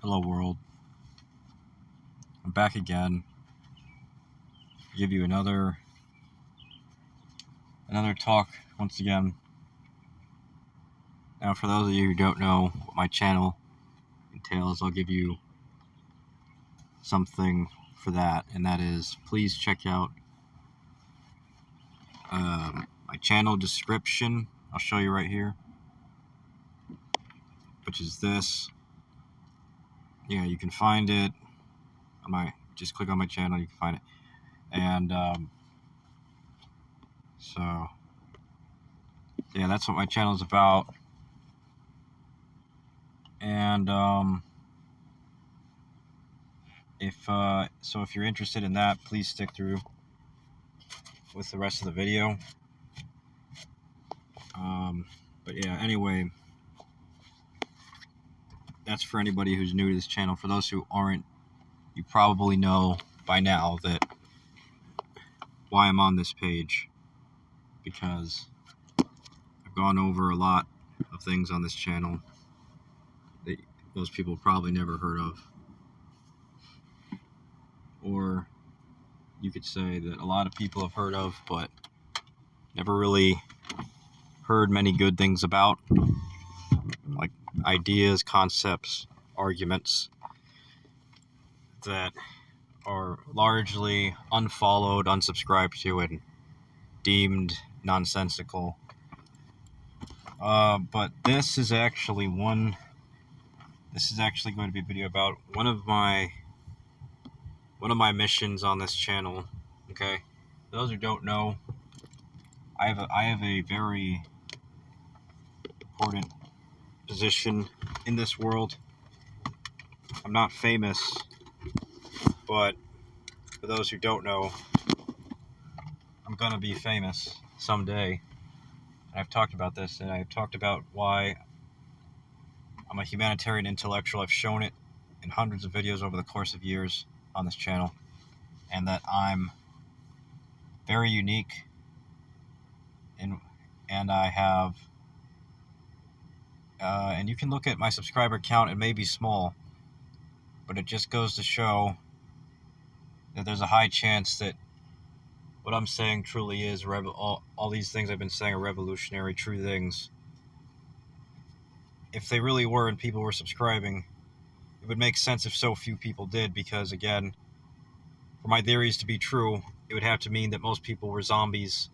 Hello world. I'm back again. Give you another talk once again. Now, for those of you who don't know what my channel entails, I'll give you something for that, and that is, please check out my channel description. I'll show you right here, which is this. Yeah, you can find it on just click on my channel, you can find it. And so yeah, that's what my channel is about. And if you're interested in that, please stick through with the rest of the video. But yeah, anyway, that's for anybody who's new to this channel. For those who aren't, you probably know by now that why I'm on this page, because I've gone over a lot of things on this channel that most people probably never heard of, or you could say that a lot of people have heard of but never really heard many good things about, like ideas, concepts, arguments that are largely unfollowed, unsubscribed to, and deemed nonsensical. But this is actually going to be a video about one of my missions on this channel. Okay, for those who don't know, I have a very important position in this world. I'm not famous, but for those who don't know, I'm gonna be famous someday. And I've talked about this, and I've talked about why I'm a humanitarian intellectual. I've shown it in hundreds of videos over the course of years on this channel, and that I'm very unique, and I have and you can look at my subscriber count. It may be small, but it just goes to show that there's a high chance that what I'm saying truly is all these things I've been saying are revolutionary, true things. If they really were and people were subscribing, it would make sense if so few people did, because again, for my theories to be true, it would have to mean that most people were zombies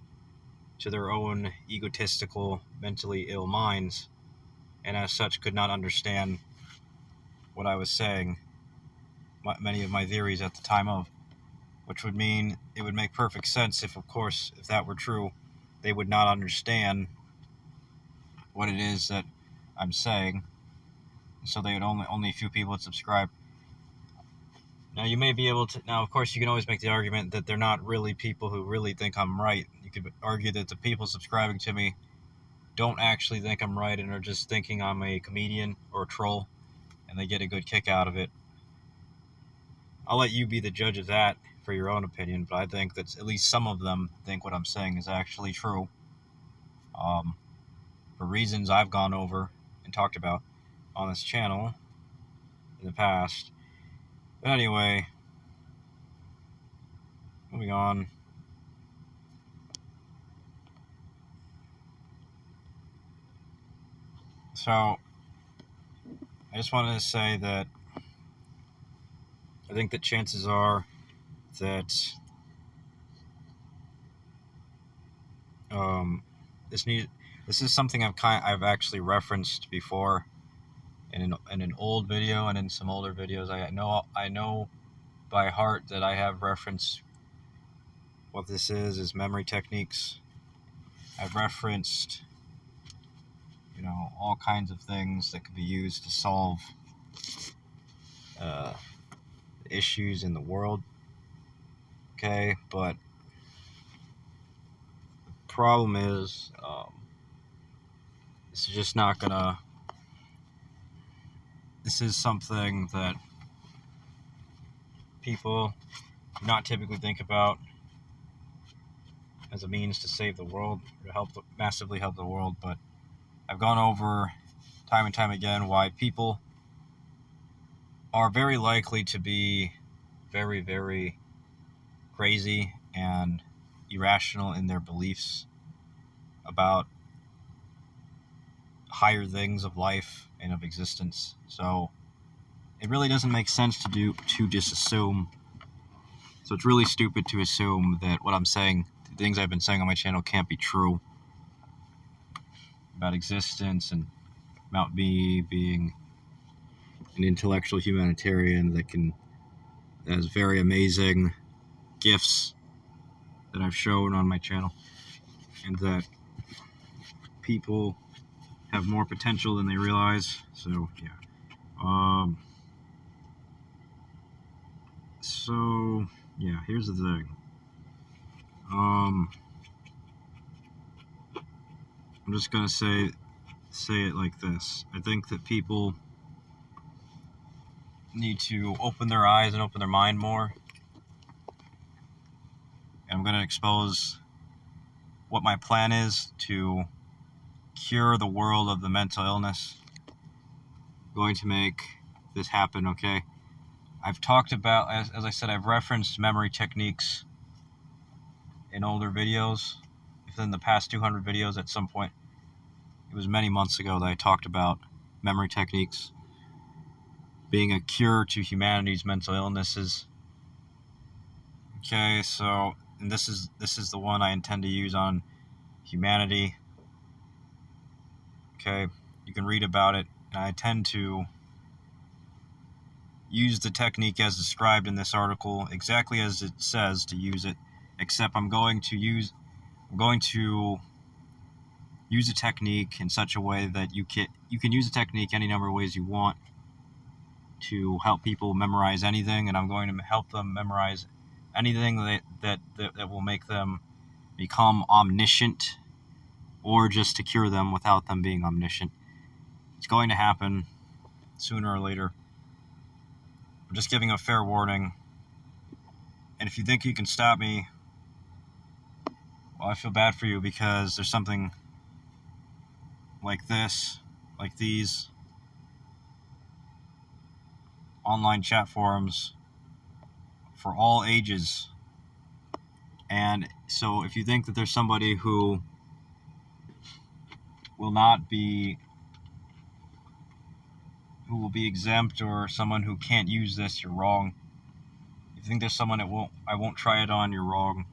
to their own egotistical, mentally ill minds, and as such could not understand what I was saying, many of my theories at the time of, which would mean it would make perfect sense if that were true, they would not understand what it is that I'm saying, so they would only a few people would subscribe. Now, you may be able to, now of course you can always make the argument that they're not really people who really think I'm right. You could argue that the people subscribing to me don't actually think I'm right and are just thinking I'm a comedian or a troll, and they get a good kick out of it. I'll let you be the judge of that for your own opinion, but I think that at least some of them think what I'm saying is actually true, for reasons I've gone over and talked about on this channel in the past. But anyway, moving on. So, I just wanted to say that I think that chances are that this is something I've actually referenced before in an old video and in some older videos. I know by heart that I have referenced what this is memory techniques. I've referenced all kinds of things that could be used to solve issues in the world. Okay, but the problem is this is just not gonna. This is something that people do not typically think about as a means to save the world, or to massively help the world, but I've gone over time and time again why people are very likely to be very, very crazy and irrational in their beliefs about higher things of life and of existence. So it really doesn't make sense to just assume. So it's really stupid to assume that what I'm saying, the things I've been saying on my channel, can't be true about existence and about me being an intellectual humanitarian that has very amazing gifts that I've shown on my channel, and that people have more potential than they realize. So yeah. So yeah, here's the thing. I'm just gonna say it like this. I think that people need to open their eyes and open their mind more. And I'm gonna expose what my plan is to cure the world of the mental illness. I'm going to make this happen, okay? I've talked about, as I said, I've referenced memory techniques in older videos. Within the past 200 videos at some point. It was many months ago that I talked about memory techniques being a cure to humanity's mental illnesses. Okay, so and this is the one I intend to use on humanity. Okay, you can read about it. And I tend to use the technique as described in this article, exactly as it says to use it, except I'm going to use a technique in such a way that you can use a technique any number of ways you want to help people memorize anything, and I'm going to help them memorize anything that will make them become omniscient, or just to cure them without them being omniscient. It's going to happen sooner or later. I'm just giving a fair warning. And if you think you can stop me, well, I feel bad for you, because there's something like this, like these online chat forums for all ages. And so if you think that there's somebody who will be exempt, or someone who can't use this, you're wrong. If you think there's someone I won't try it on, you're wrong.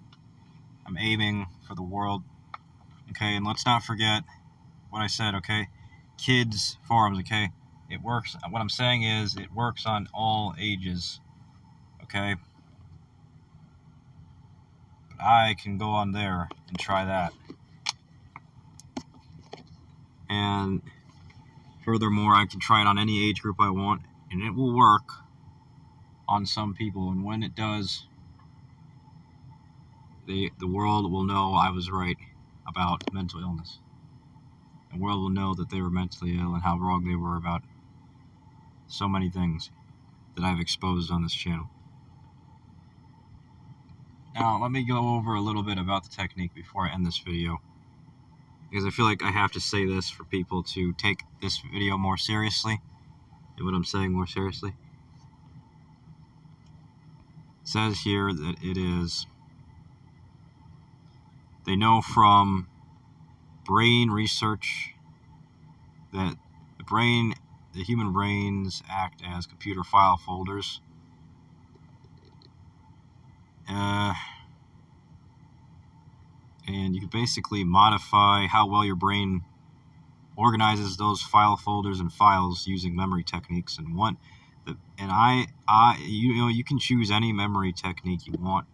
I'm aiming for the world. Okay, and let's not forget what I said, okay? Kids forums, okay? It works. What I'm saying is it works on all ages, okay? But I can go on there and try that. And furthermore, I can try it on any age group I want, and it will work on some people. And when it does, the world will know I was right about mental illness. The world will know that they were mentally ill and how wrong they were about so many things that I've exposed on this channel. Now, let me go over a little bit about the technique before I end this video, because I feel like I have to say this for people to take this video more seriously, and what I'm saying more seriously. It says here that they know from brain research that the human brains act as computer file folders. And you can basically modify how well your brain organizes those file folders and files using memory techniques. And you can choose any memory technique you want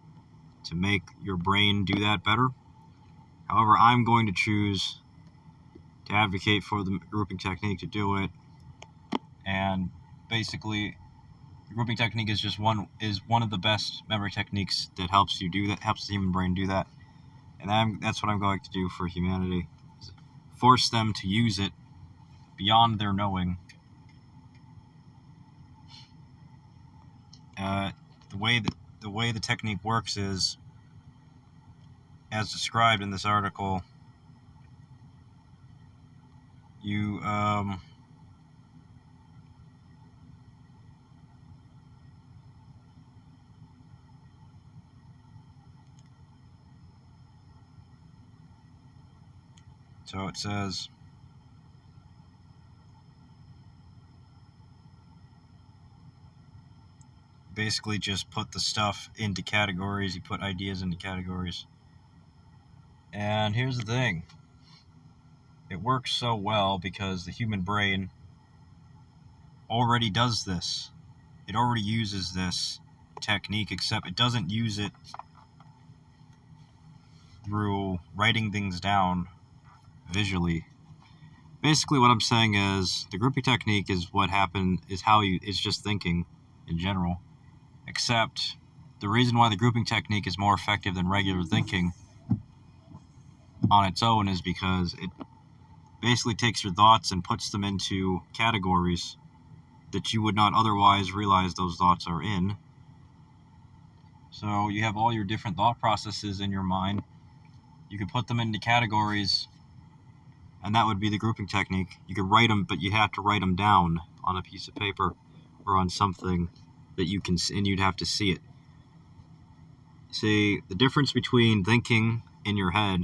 to make your brain do that better. However, I'm going to choose to advocate for the grouping technique to do it. And basically, the grouping technique is one of the best memory techniques that helps you do that, helps the human brain do that. And that's what I'm going to do for humanity. Force them to use it beyond their knowing. The way the technique works is, as described in this article, you So it says, basically just put the stuff into categories. You put ideas into categories. And here's the thing. It works so well because the human brain already does this. It already uses this technique, except it doesn't use it through writing things down visually. Basically what I'm saying is the grouping technique is what happened, is how you, it's just thinking in general. Except the reason why the grouping technique is more effective than regular thinking on its own is because it basically takes your thoughts and puts them into categories that you would not otherwise realize those thoughts are in. So you have all your different thought processes in your mind. You could put them into categories, and that would be the grouping technique. You could write them, but you have to write them down on a piece of paper or on something that you can, and you'd have to see it. See, the difference between thinking in your head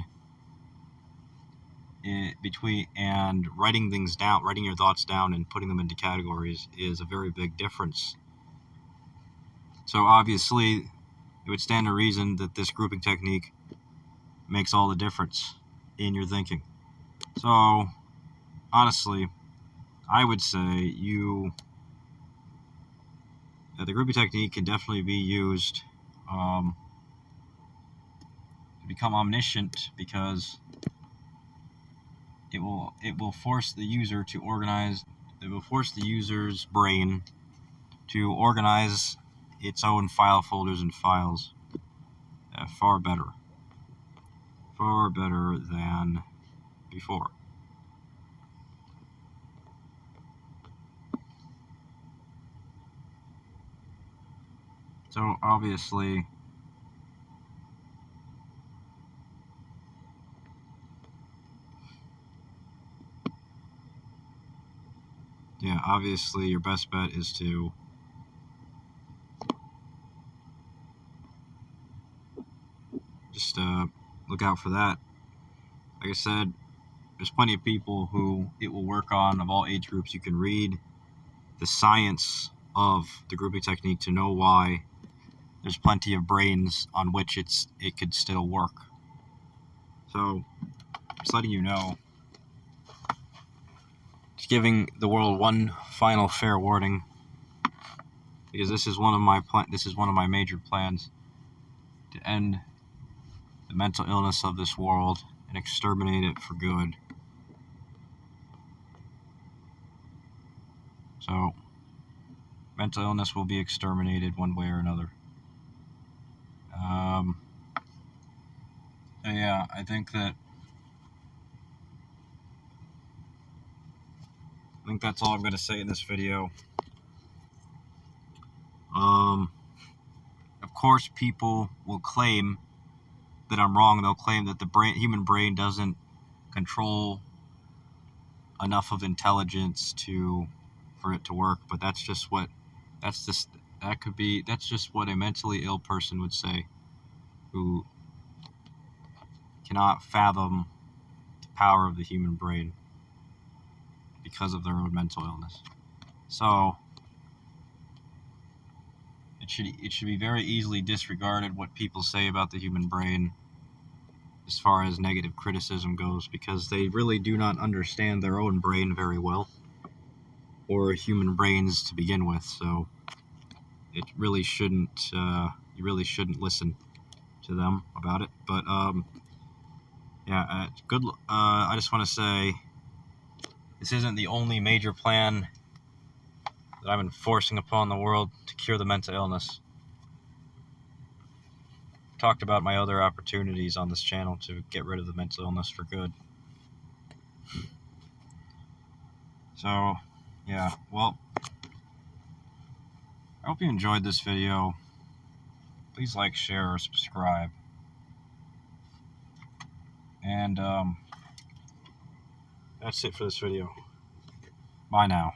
and writing things down, writing your thoughts down and putting them into categories is a very big difference. So obviously, it would stand to reason that this grouping technique makes all the difference in your thinking. So, honestly, I would say the grouping technique can definitely be used to become omniscient, because it will force the user to organize. It will force the user's brain to organize its own file folders and files far better than before. So obviously, your best bet is to just look out for that. Like I said, there's plenty of people who it will work on, of all age groups. You can read the science of the grouping technique to know why there's plenty of brains on which it could still work. So, just letting you know, just giving the world one final fair warning, because this is one of my major plans to end the mental illness of this world and exterminate it for good. So, mental illness will be exterminated one way or another. Yeah, I think that's all I'm going to say in this video. Of course, people will claim that I'm wrong. They'll claim that the human brain doesn't control enough of intelligence for it to work. But that's just what a mentally ill person would say, who cannot fathom the power of the human brain because of their own mental illness. So it should be very easily disregarded what people say about the human brain as far as negative criticism goes, because they really do not understand their own brain very well, or human brains to begin with. So it really shouldn't you really shouldn't listen to them about it. But good. I just want to say, this isn't the only major plan that I've been forcing upon the world to cure the mental illness. I've talked about my other opportunities on this channel to get rid of the mental illness for good. So, yeah, well, I hope you enjoyed this video. Please like, share, or subscribe. And that's it for this video. Bye now.